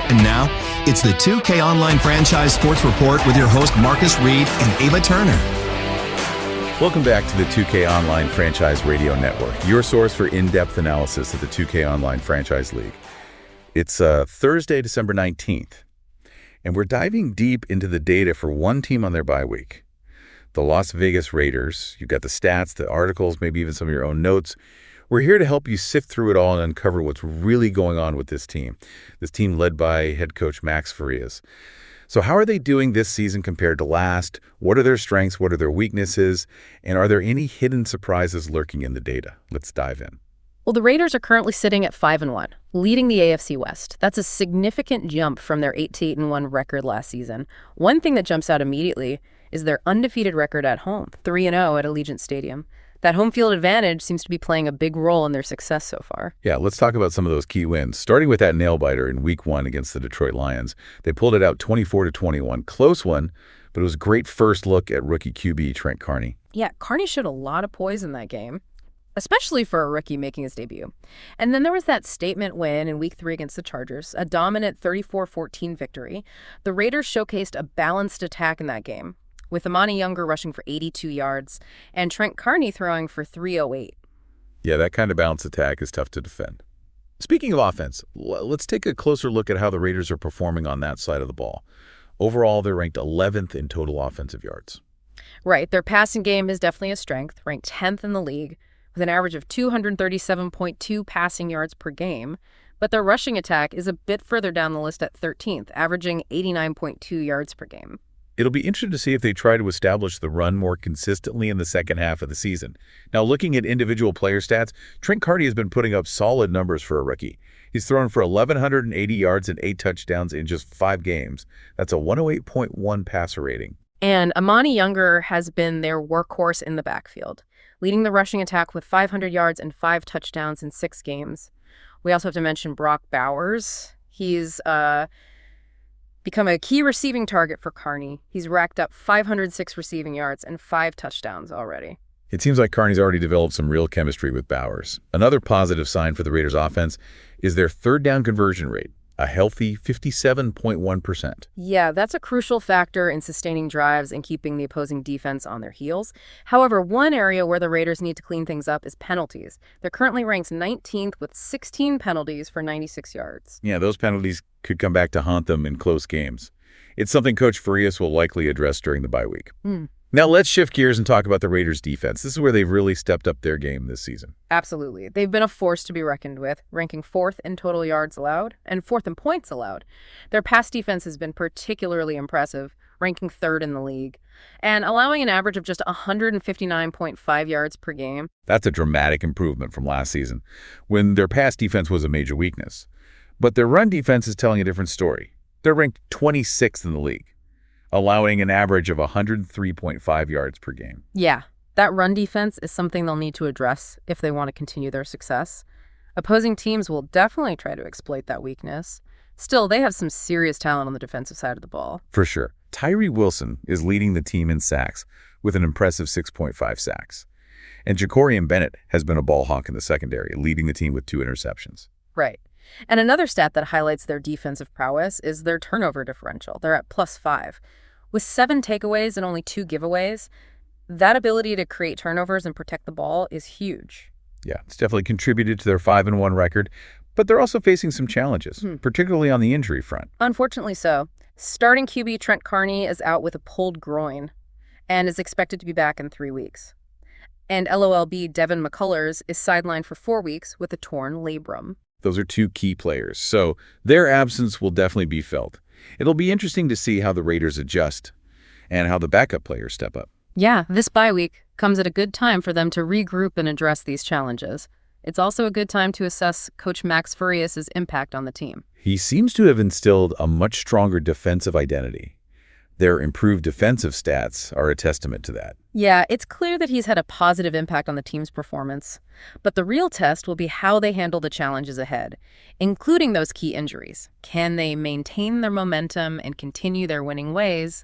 And now, it's the 2K Online Franchise Sports Report with your host Marcus Reed and Ava Turner. Welcome back to the 2K Online Franchise Radio Network, your source for in-depth analysis of the 2K Online Franchise League. It's Thursday, December 19th, and we're diving deep into the data for one team on their bye week. The Las Vegas Raiders. You've got the stats, the articles, maybe even some of your own notes. We're here to help you sift through it all and uncover what's really going on with this team led by head coach Max Farias. So how are they doing this season compared to last? What are their strengths? What are their weaknesses? And are there any hidden surprises lurking in the data? Let's dive in. Well, the Raiders are currently sitting at 5-1, leading the AFC West. That's a significant jump from their 8-1 record last season. One thing that jumps out immediately is their undefeated record at home, 3-0 at Allegiant Stadium. That home field advantage seems to be playing a big role in their success so far. Yeah, let's talk about some of those key wins. Starting with that nail-biter in Week 1 against the Detroit Lions. They pulled it out 24-21. Close one, but it was a great first look at rookie QB Trent Carney. Yeah, Carney showed a lot of poise in that game, especially for a rookie making his debut. And then there was that statement win in Week 3 against the Chargers, a dominant 34-14 victory. The Raiders showcased a balanced attack in that game, with Amani Younger rushing for 82 yards and Trent Carney throwing for 308. Yeah, that kind of balanced attack is tough to defend. Speaking of offense, let's take a closer look at how the Raiders are performing on that side of the ball. Overall, they're ranked 11th in total offensive yards. Right, their passing game is definitely a strength, ranked 10th in the league, with an average of 237.2 passing yards per game. But their rushing attack is a bit further down the list at 13th, averaging 89.2 yards per game. It'll be interesting to see if they try to establish the run more consistently in the second half of the season. Now, looking at individual player stats, Trent Carney has been putting up solid numbers for a rookie. He's thrown for 1,180 yards and 8 touchdowns in just 5 games. That's a 108.1 passer rating. And Amani Younger has been their workhorse in the backfield, leading the rushing attack with 500 yards and 5 touchdowns in 6 games. We also have to mention Brock Bowers. He's become a key receiving target for Carney. He's racked up 506 receiving yards and 5 touchdowns already. It seems like Carney's already developed some real chemistry with Bowers. Another positive sign for the Raiders offense is their third down conversion rate, a healthy 57.1%. Yeah, that's a crucial factor in sustaining drives and keeping the opposing defense on their heels. However, one area where the Raiders need to clean things up is penalties. They're currently ranked 19th with 16 penalties for 96 yards. Yeah, those penalties could come back to haunt them in close games. It's something Coach Farias will likely address during the bye week. Now let's shift gears and talk about the Raiders' defense. This is where they've really stepped up their game this season. Absolutely. They've been a force to be reckoned with, ranking 4th in total yards allowed and 4th in points allowed. Their pass defense has been particularly impressive, ranking 3rd in the league, and allowing an average of just 159.5 yards per game. That's a dramatic improvement from last season, when their pass defense was a major weakness. But their run defense is telling a different story. They're ranked 26th in the league, allowing an average of 103.5 yards per game. Yeah, that run defense is something they'll need to address if they want to continue their success. Opposing teams will definitely try to exploit that weakness. Still, they have some serious talent on the defensive side of the ball. For sure. Tyree Wilson is leading the team in sacks with an impressive 6.5 sacks. And Jacorian Bennett has been a ball hawk in the secondary, leading the team with 2 interceptions. Right. And another stat that highlights their defensive prowess is their turnover differential. They're at +5. With 7 takeaways and only 2 giveaways, that ability to create turnovers and protect the ball is huge. Yeah, it's definitely contributed to their 5-1 record, but they're also facing some challenges, particularly on the injury front. Unfortunately so. Starting QB Trent Carney is out with a pulled groin and is expected to be back in 3 weeks. And LOLB Devin McCullers is sidelined for 4 weeks with a torn labrum. Those are 2 key players, so their absence will definitely be felt. It'll be interesting to see how the Raiders adjust and how the backup players step up. Yeah, this bye week comes at a good time for them to regroup and address these challenges. It's also a good time to assess Coach Max Farias' impact on the team. He seems to have instilled a much stronger defensive identity. Their improved defensive stats are a testament to that. Yeah, it's clear that he's had a positive impact on the team's performance. But the real test will be how they handle the challenges ahead, including those key injuries. Can they maintain their momentum and continue their winning ways?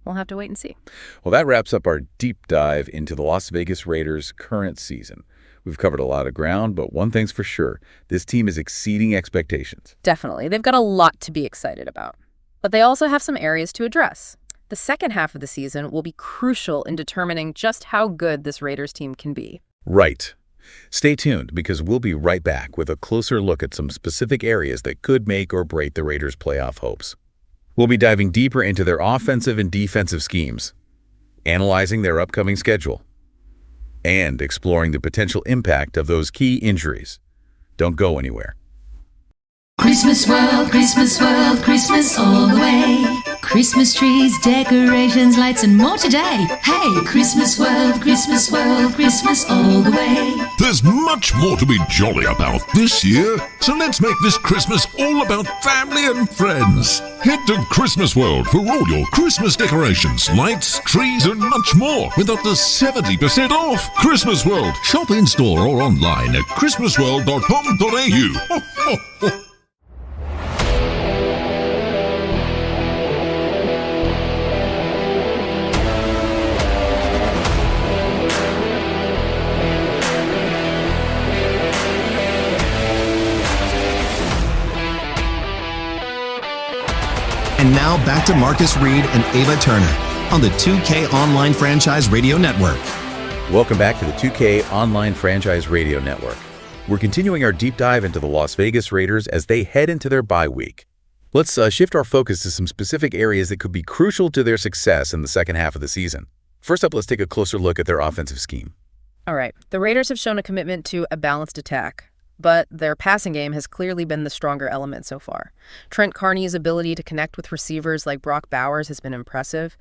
We'll have to wait and see. Well, that wraps up our deep dive into the Las Vegas Raiders' current season. We've covered a lot of ground, but one thing's for sure. This team is exceeding expectations. Definitely. They've got a lot to be excited about. But they also have some areas to address. The second half of the season will be crucial in determining just how good this Raiders team can be. Right. Stay tuned, because we'll be right back with a closer look at some specific areas that could make or break the Raiders' playoff hopes. We'll be diving deeper into their offensive and defensive schemes, analyzing their upcoming schedule, and exploring the potential impact of those key injuries. Don't go anywhere. Christmas World, Christmas all the way. Christmas trees, decorations, lights and more today. Hey, Christmas World, Christmas all the way. There's much more to be jolly about this year, so let's make this Christmas all about family and friends. Head to Christmas World for all your Christmas decorations, lights, trees and much more with up to 70% off. Christmas World. Shop in-store or online at christmasworld.com.au. And now back to Marcus Reed and Ava Turner on the 2K Online Franchise Radio Network. Welcome back to the 2K Online Franchise Radio Network. We're continuing our deep dive into the Las Vegas Raiders as they head into their bye week. Let's shift our focus to some specific areas that could be crucial to their success in the second half of the season. First up, let's take a closer look at their offensive scheme. All right. The Raiders have shown a commitment to a balanced attack, but their passing game has clearly been the stronger element so far. Trent Carney's ability to connect with receivers like Brock Bowers has been impressive,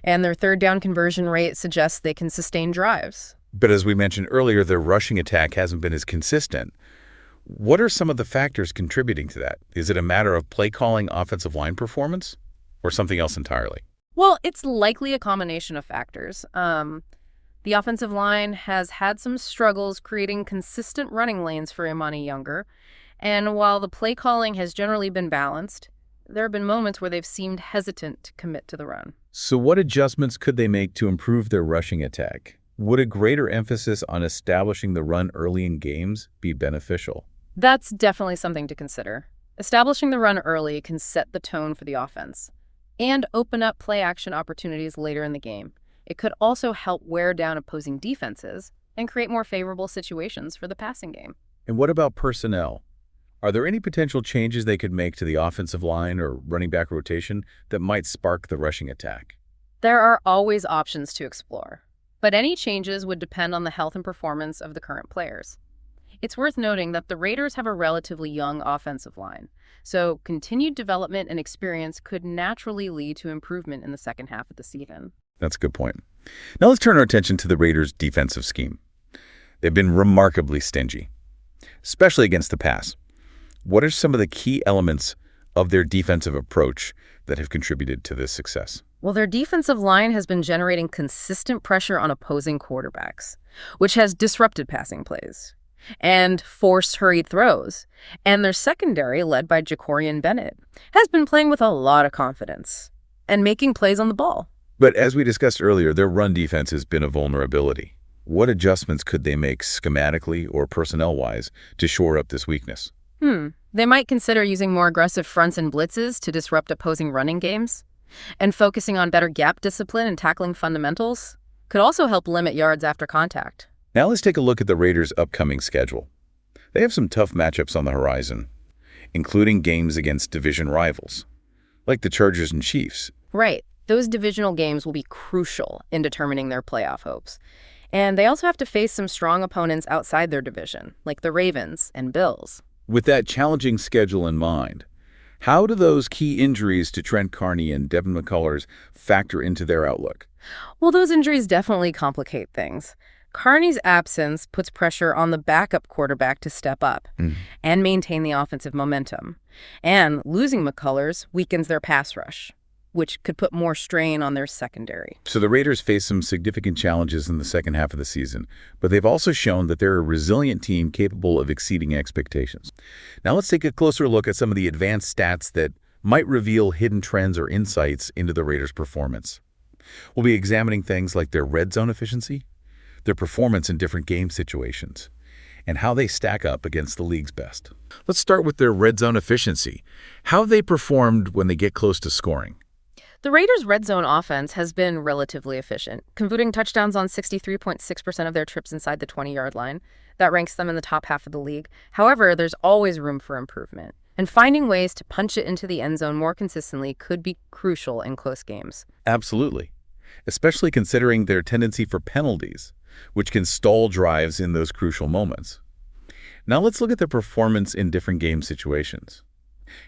and their third down conversion rate suggests they can sustain drives. But as we mentioned earlier, their rushing attack hasn't been as consistent. What are some of the factors contributing to that? Is it a matter of play calling, offensive line performance, or something else entirely? Well, it's likely a combination of factors. The offensive line has had some struggles creating consistent running lanes for Imani Younger, and while the play calling has generally been balanced, there have been moments where they've seemed hesitant to commit to the run. So what adjustments could they make to improve their rushing attack? Would a greater emphasis on establishing the run early in games be beneficial? That's definitely something to consider. Establishing the run early can set the tone for the offense and open up play-action opportunities later in the game. It could also help wear down opposing defenses and create more favorable situations for the passing game. And what about personnel? Are there any potential changes they could make to the offensive line or running back rotation that might spark the rushing attack? There are always options to explore, but any changes would depend on the health and performance of the current players. It's worth noting that the Raiders have a relatively young offensive line, so continued development and experience could naturally lead to improvement in the second half of the season. That's a good point. Now let's turn our attention to the Raiders' defensive scheme. They've been remarkably stingy, especially against the pass. What are some of the key elements of their defensive approach that have contributed to this success? Well, their defensive line has been generating consistent pressure on opposing quarterbacks, which has disrupted passing plays and forced hurried throws. And their secondary, led by Jacorian Bennett, has been playing with a lot of confidence and making plays on the ball. But as we discussed earlier, their run defense has been a vulnerability. What adjustments could they make schematically or personnel-wise to shore up this weakness? They might consider using more aggressive fronts and blitzes to disrupt opposing running games, and focusing on better gap discipline and tackling fundamentals could also help limit yards after contact. Now let's take a look at the Raiders' upcoming schedule. They have some tough matchups on the horizon, including games against division rivals, like the Chargers and Chiefs. Right. Those divisional games will be crucial in determining their playoff hopes. And they also have to face some strong opponents outside their division, like the Ravens and Bills. With that challenging schedule in mind, how do those key injuries to Trent Carney and Devin McCullers factor into their outlook? Well, those injuries definitely complicate things. Carney's absence puts pressure on the backup quarterback to step up and maintain the offensive momentum. And losing McCullers weakens their pass rush, which could put more strain on their secondary. So the Raiders face some significant challenges in the second half of the season, but they've also shown that they're a resilient team capable of exceeding expectations. Now let's take a closer look at some of the advanced stats that might reveal hidden trends or insights into the Raiders' performance. We'll be examining things like their red zone efficiency, their performance in different game situations, and how they stack up against the league's best. Let's start with their red zone efficiency. How have they performed when they get close to scoring? The Raiders' red zone offense has been relatively efficient, converting touchdowns on 63.6% of their trips inside the 20-yard line. That ranks them in the top half of the league. However, there's always room for improvement, and finding ways to punch it into the end zone more consistently could be crucial in close games. Absolutely, especially considering their tendency for penalties, which can stall drives in those crucial moments. Now let's look at their performance in different game situations.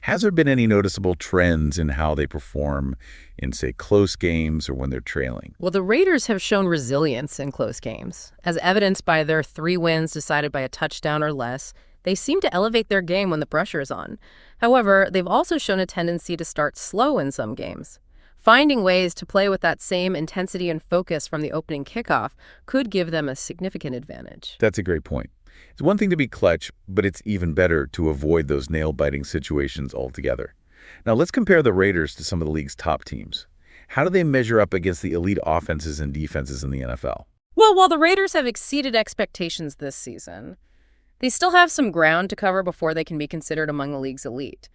Has there been any noticeable trends in how they perform in, say, close games or when they're trailing? Well, the Raiders have shown resilience in close games. As evidenced by their 3 wins decided by a touchdown or less, they seem to elevate their game when the pressure is on. However, they've also shown a tendency to start slow in some games. Finding ways to play with that same intensity and focus from the opening kickoff could give them a significant advantage. That's a great point. It's one thing to be clutch, but it's even better to avoid those nail-biting situations altogether. Now let's compare the Raiders to some of the league's top teams. How do they measure up against the elite offenses and defenses in the NFL? Well, while the Raiders have exceeded expectations this season, they still have some ground to cover before they can be considered among the league's elite.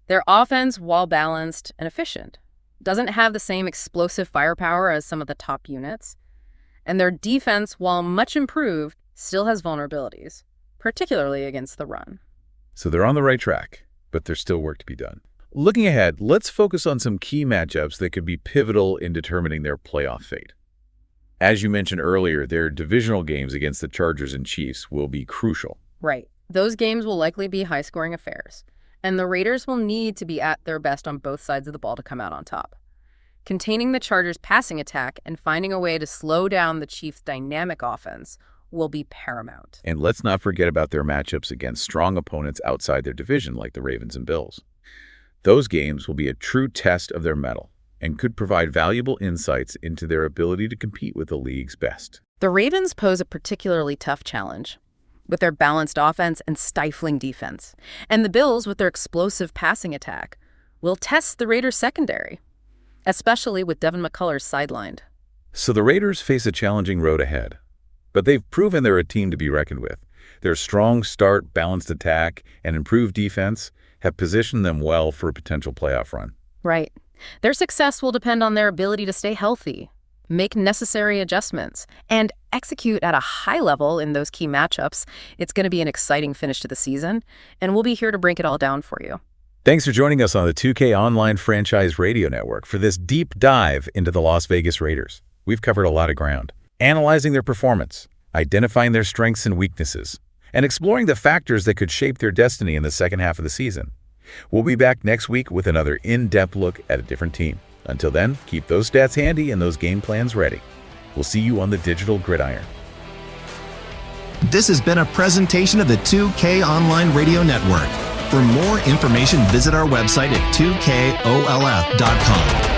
Their offense, while balanced and efficient, doesn't have the same explosive firepower as some of the top units. And their defense, while much improved, still has vulnerabilities, particularly against the run. So they're on the right track, but there's still work to be done. Looking ahead, let's focus on some key matchups that could be pivotal in determining their playoff fate. As you mentioned earlier, their divisional games against the Chargers and Chiefs will be crucial. Right. Those games will likely be high-scoring affairs, and the Raiders will need to be at their best on both sides of the ball to come out on top. Containing the Chargers' passing attack and finding a way to slow down the Chiefs' dynamic offense will be paramount. And let's not forget about their matchups against strong opponents outside their division like the Ravens and Bills. Those games will be a true test of their mettle and could provide valuable insights into their ability to compete with the league's best. The Ravens pose a particularly tough challenge with their balanced offense and stifling defense. And the Bills, with their explosive passing attack, will test the Raiders' secondary, especially with Devin McCullers sidelined. So the Raiders face a challenging road ahead, but they've proven they're a team to be reckoned with. Their strong start, balanced attack, and improved defense have positioned them well for a potential playoff run. Right. Their success will depend on their ability to stay healthy, make necessary adjustments, and execute at a high level in those key matchups. It's going to be an exciting finish to the season, and we'll be here to break it all down for you. Thanks for joining us on the 2K Online Franchise Radio Network for this deep dive into the Las Vegas Raiders. We've covered a lot of ground, analyzing their performance, identifying their strengths and weaknesses, and exploring the factors that could shape their destiny in the second half of the season. We'll be back next week with another in-depth look at a different team. Until then, keep those stats handy and those game plans ready. We'll see you on the digital gridiron. This has been a presentation of the 2K Online Radio Network. For more information, visit our website at 2kolf.com.